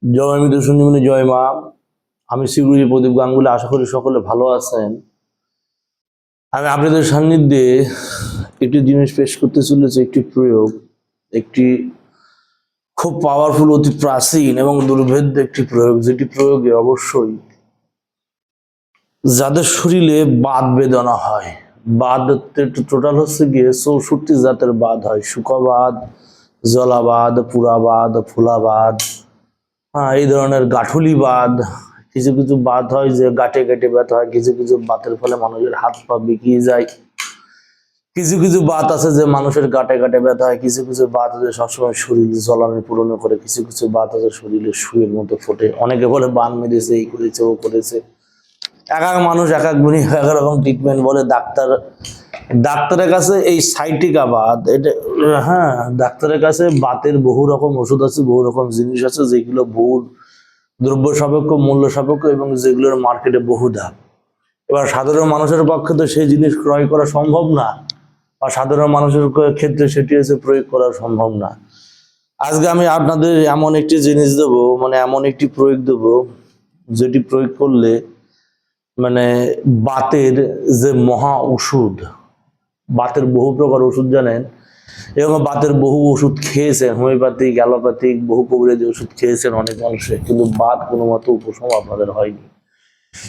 জয় মিত্র সঞ্জীবনী, জয় মা। আমি শ্রীগুরু প্রদীপ গাঙ্গুলি। আশা করি সকলে ভালো আছেন। আমি আপনাদের সান্নিধ্যে একটি জিনিস পেশ করতে চলেছি, একটি প্রয়োগ, একটি খুব পাওয়ারফুল, অতি প্রাচীন এবং দুর্ভেদ্য একটি প্রয়োগ, যেটি প্রয়োগে অবশ্যই যাদের শরীরে বাত বেদনা হয়, বাত টোটাল হচ্ছে গিয়ে 64 জাতের বাত হয়। শুকবাত, জলাবাদ, পুরাবাদ, ফুলাবাদ, এই ধরনের গাঠুলি বাদ, কিছু কিছু বাত হয় যে গাঁটে গাঁটে ব্যথা হয়, কিছু কিছু বাতের ফলে মানুষের হাত পা বিকিয়ে যায়, কিছু কিছু বাত আছে যে মানুষের গাঁটে গাঁটে ব্যথা হয়, কিছু কিছু বাত আছে সবসময় শরীর জ্বলানি পূরণ করে, কিছু কিছু বাত আছে শরীরে সুয়ের মতো ফোটে। অনেকে বলে বান মেরেছে, এই করেছে, ও করেছে। এক এক মানুষ এক এক গুণী এক রকম ট্রিটমেন্ট বলে। ডাক্তারের কাছে এই সাইটিকা বাত, এটা ডাক্তারের কাছে বাতের বহু রকম ওষুধ আছে, বহু রকম জিনিস আছে, যেগুলো বহু দ্রব্য সাপেক্ষ, মূল্য সাপেক্ষ এবং যেগুলোর মার্কেটে বহু দাম। এবার সাধারণ মানুষের পক্ষে তো সেই জিনিস ক্রয় করা সম্ভব না, বা সাধারণ মানুষের ক্ষেত্রে সেটি হচ্ছে প্রয়োগ করা সম্ভব না। আজকে আমি আপনাদের এমন একটি জিনিস দেবো, মানে এমন একটি প্রয়োগ দেবো, যেটি প্রয়োগ করলে মানে বাতের যে মহা ওষুধ, বাতের বহু প্রকার ওষুধ জানেন, এবং বাতের বহু ওষুধ খেয়েছেন, হোমিওপ্যাথিক, অ্যালোপ্যাথিক, বহু কবিরাজি ওষুধ খেয়েছেন অনেক মানুষে, কিন্তু বাত কোনো মতো উপশম আপনাদের হয়নি।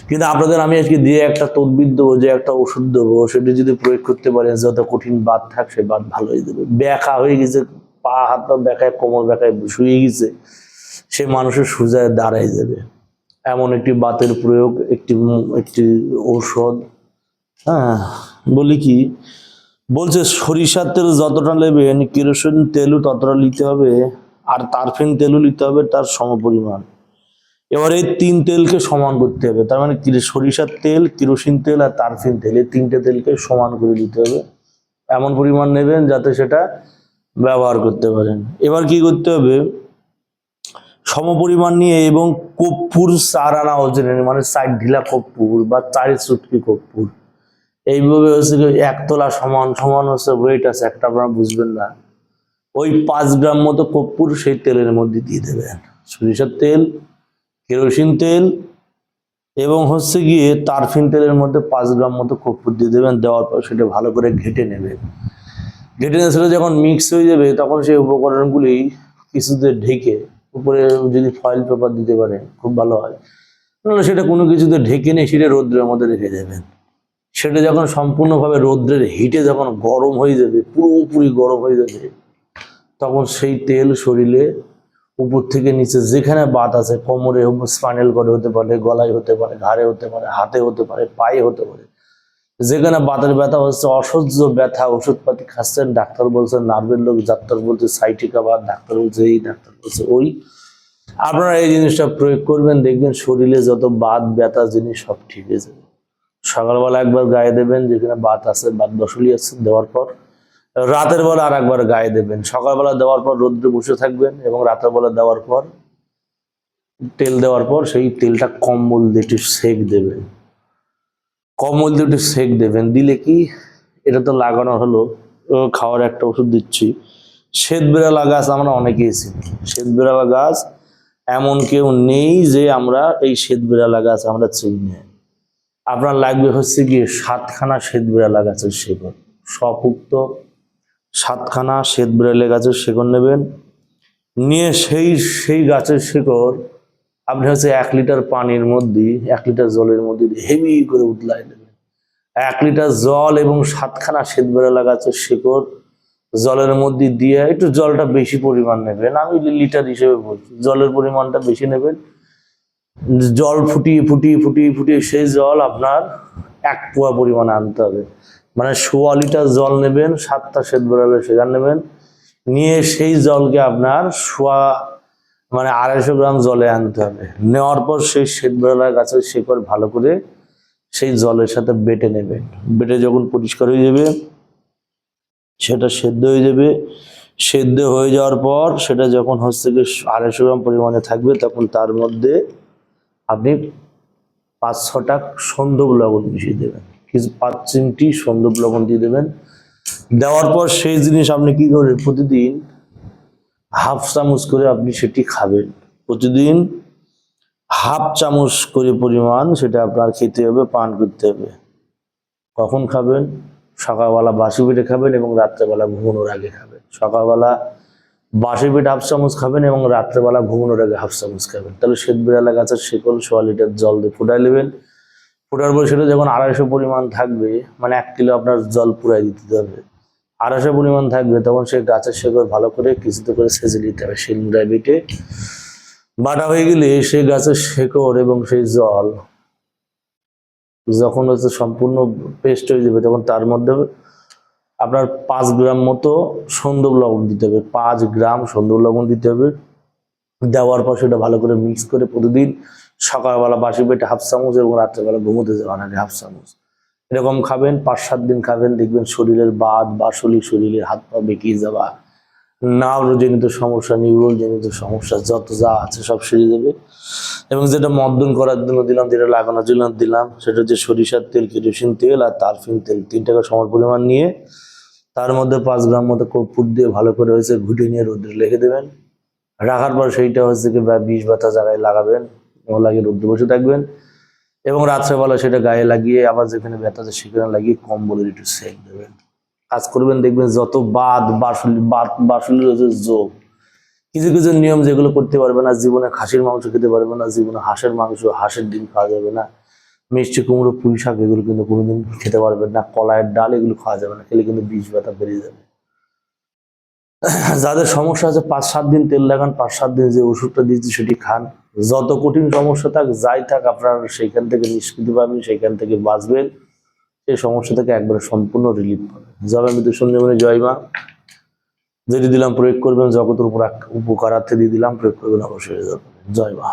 কিন্তু আপনাদের আমি আজকে দিয়ে একটা তদবির দেবো, যে একটা ওষুধ দেবো, সেটি যদি প্রয়োগ করতে পারেন, যত কঠিন বাত থাক সে বাত ভালো হয়ে যাবে। ব্যাখা হয়ে গেছে, পা হাত পা ব্যাখায়, কোমর ব্যাখায় শুয়ে গেছে, সে মানুষের সোজায় দাঁড়ায় যাবে। এমন একটি বাতের প্রয়োগ, একটি ঔষধ। বলি কি বলছে, সরিষার তেল যতটা নেবেন, কেরোসিন তেলও ততটা নিতে হবে, আর তারফিন তেলও নিতে হবে তার সমপরিমাণ। এবার এই তিন তেলকে সমান করতে হবে। তার মানে সরিষার তেল, কেরোসিন তেল আর তারফিন তেল, এই তিনটে তেলকে সমান করে দিতে হবে। এমন পরিমাণ নেবেন যাতে সেটা ব্যবহার করতে পারেন। এবার কি করতে হবে, সমপরিমাণ নিয়ে, এবং কর্পূর 4 আনা ওজনের, মানে 4 ঢিলা কর্পূর বা 4 চুটকি কর্পূর, এইভাবে হচ্ছে 1 তোলা সমান সমান হচ্ছে ওয়েট আছে একটা, আপনারা বুঝবেন না, ওই 5 গ্রাম মতো কর্পূর সেই তেলের মধ্যে দিয়ে দেবেন। সরিষার তেল, কেরোসিন তেল এবং হচ্ছে গিয়ে তারফিন তেলের মধ্যে 5 গ্রাম মতো কর্পূর দিয়ে দেবেন। দেওয়ার পর সেটা ভালো করে ঘেটে নেবেন। ঘেটে নিয়ে সেটা যখন মিক্স হয়ে যাবে, তখন সেই উপকরণগুলি কিছুতে ঢেকে, উপরে যদি ফয়েল পেপার দিতে পারে খুব ভালো হয়, তাহলে সেটা কোনো কিছুতে ঢেকে নিয়ে সেটা রৌদ্রের মধ্যে রেখে দেবেন। সেটা যখন সম্পূর্ণভাবে রৌদ্রের হিটে যখন গরম হয়ে যাবে, পুরোপুরি গরম হয়ে যাবে, তখন সেই তেল শরীরে উপর থেকে নিচে যেখানে বাত আছে, কোমরে, স্পাইনাল কর্ডে হতে পারে, গলায় হতে পারে, ঘাড়ে হতে পারে, হাতে হতে পারে, পায়ে হতে পারে, যেখানে বাতের ব্যথা হচ্ছে, অসহ্য ব্যথা, ওষুধপাতি খাচ্ছেন, ডাক্তার বলছে নার্ভের লোক, ডাক্তার বলছে সাইটিকা বাত, ডাক্তার বলছে এই, ডাক্তার বলছে ওই, আপনারা এই জিনিসটা প্রয়োগ করবেন, দেখবেন শরীরে যত বাত ব্যথা জিনিস সব ঠিক হয়ে যাবে। সকালবেলা একবার গায়ে দেবেন, যেখানে বাত আছে, বাত বসলি আছে, দেওয়ার পর রাতের বেলা আর একবার গায়ে দেবেন। সকালবেলা দেওয়ার পর রোদ্রে বসে থাকবেন, এবং রাতের বেলা দেওয়ার পর, তেল দেওয়ার পর সেই তেলটা কম্বল দিয়ে একটু সেক দেবেন। কম্বল দিয়ে একটু সেক দেবেন। দিলে কি, এটা তো লাগানো হলো, খাওয়ার একটা ওষুধ দিচ্ছি। শ্বেত বিড়ালা গাছ আমরা অনেকেই চিনি। শ্বেত বিড়ালা গাছ এমন কেউ নেই যে আমরা এই শ্বেত বিড়ালা গাছ আমরা চিনি না। আপনার লাগবে হচ্ছে গিয়ে 7খানা শ্বেত বিড়ালা গাছের শিকড়, সপুক্ত 7খানা শ্বেত বিড়ালা গাছের শিকড় নেবেন। নিয়ে সেই গাছের শিকড় আপনি হচ্ছে 1 লিটার পানির মধ্যে, 1 লিটার জলের মধ্যে হেভি করে উতলায় দেবেন। 1 লিটার জল এবং 7খানা শ্বেত বিড়ালা গাছের শিকড় জলের মধ্যে দিয়ে, একটু জলটা বেশি পরিমাণ নেবেন, আমি লিটার হিসেবে বলছি, জলের পরিমাণটা বেশি নেবেন। জল ফুটিয়ে ফুটিয়ে ফুটিয়ে ফুটিয়ে সেই জল আপনার 1 পোয়া পরিমাণে আনতে হবে। মানে 1.25 লিটার জল নেবেন, 7টা শ্বেত বিড়ালের শিকড় নেবেন, নিয়ে সেই জলকে আপনার 250 গ্রাম জলে আনতে হবে। নেওয়ার পর সেই শ্বেত বিড়ালা গাছের শিকড় ভালো করে সেই জলের সাথে বেটে নেবেন। বেটে যখন পরিষ্কার হয়ে যাবে, সেটা সেদ্ধ হয়ে যাবে। সেদ্ধ হয়ে যাওয়ার পর সেটা যখন হচ্ছে গিয়ে 250 গ্রাম পরিমাণে থাকবে, তখন তার মধ্যে আপনি 5-6টা সন্দক লবণ মিশিয়ে দেবেন, কিছু 5 চিমটি সন্দক লবণ দিয়ে দেবেন। দেওয়ার পর সেই জিনিস আপনি কি করবেন, প্রতিদিন 1/2 চামচ করে আপনি সেটি খাবেন। প্রতিদিন হাফ চামচ করে পরিমাণ সেটা আপনার খেতে হবে, পান করতে হবে। কখন খাবেন? সকালবেলা বাসি পেটে খাবেন এবং রাত্রেবেলা ঘুমানোর আগে খাবেন। সকালবেলা বাসি পেটে হাফ চামচ খাবেন এবং রাত্রেবেলা ঘুমানোর আগে হাফ চামচ খাবেন। তাহলে শ্বেত বিড়ালা গাছের শিকড় 1.25 লিটার জল দিয়ে ফুটাই নেবেন। ফোটার পর সেটা যখন 250 পরিমাণ থাকবে, মানে 1 কিলো আপনার জল পুরাই দিতে হবে, 250 পরিমাণ থাকবে, তখন সেই গাছের শিকড় ভালো করে কিছুতে করে সেচে দিতে হবে। শিলনোড়ায় বেটে বাটা হয়ে গেলে সেই গাছের শিকড় এবং সেই জল যখন সম্পূর্ণ পেস্ট হয়ে যাবে, তখন তার মধ্যে আপনার 5 গ্রাম মতো সন্দক লবণ দিতে হবে। 5 গ্রাম সন্দক লবণ দিতে হবে। দেওয়ার পর সেটা ভালো করে মিক্স করে প্রতিদিন সকালবেলা বাসি পেটে হাফ চামচ এবং রাত্রেবেলা ঘুমোতে যাওয়ার আগে হাফ চামচ এরকম খাবেন। 5-7 দিন খাবেন, দেখবেন শরীরের বাত বাসলি, শরীরের হাত পা বেঁকিয়ে যাওয়া, নার্ভজনিত সমস্যা, নিউরোজনিত সমস্যা যত যা আছে সব সেরে যাবে। এবং যেটা মর্দন করার জন্য দিলাম, যেটা লাগানোর জন্য দিলাম, সেটা হচ্ছে সরিষার তেল, কেরোসিন তেল আর তারফিন তেল, 3 টাকা সমান পরিমাণ নিয়ে তার মধ্যে 5 গ্রাম মতো কর্পূর দিয়ে ভালো করে ঘুটে নিয়ে রোদে রেখে দেবেন। রাখার পর সেইটা কি বিষ ব্যথা জায়গায় লাগাবেন, লাগিয়ে রোদ্দে বসে থাকবেন এবং রাত্রেবেলা সেটা গায়ে লাগিয়ে আবার যেখানে ব্যথা আছে সেখানে লাগিয়ে কম্বলের একটু সেক দেবেন। কাজ করবেন, দেখবেন যত বাসুলির যোগ, কিছু কিছু নিয়ম যেগুলো করতে পারবে না, জীবনে খাসির মাংস খেতে পারবে না, জীবনে হাঁসের মাংস, হাঁসের ডিম খাওয়া যাবে না, মিষ্টি কুমড়ো, পুঁই শাক এগুলো কিন্তু কোনোদিন খেতে পারবেন না, কলাইয়ের ডাল এগুলো খাওয়া যাবে না, খেলে কিন্তু বিষ ব্যথা বেরিয়ে যাবে। যাদের সমস্যা আছে 5-7 দিন তেল লাগান, 5-7 দিন যে ওষুধটা দিচ্ছি সেটি খান। যত কঠিন সমস্যা থাক, যাই থাক, আপনার সেইখান থেকে নিষ্কৃতি পাবেন, সেইখান থেকে বাঁচবেন, সেই সমস্যা থেকে একবারে সম্পূর্ণ রিলিফ পাবেন। জয় মা মৃত্যু সঞ্জীবনী, জয় মা। যেটি দিলাম প্রয়োগ করবেন, জগতের উপর উপকারার্থে দিয়ে দিলাম, প্রয়োগ করবেন, অবশ্যই জয় মা।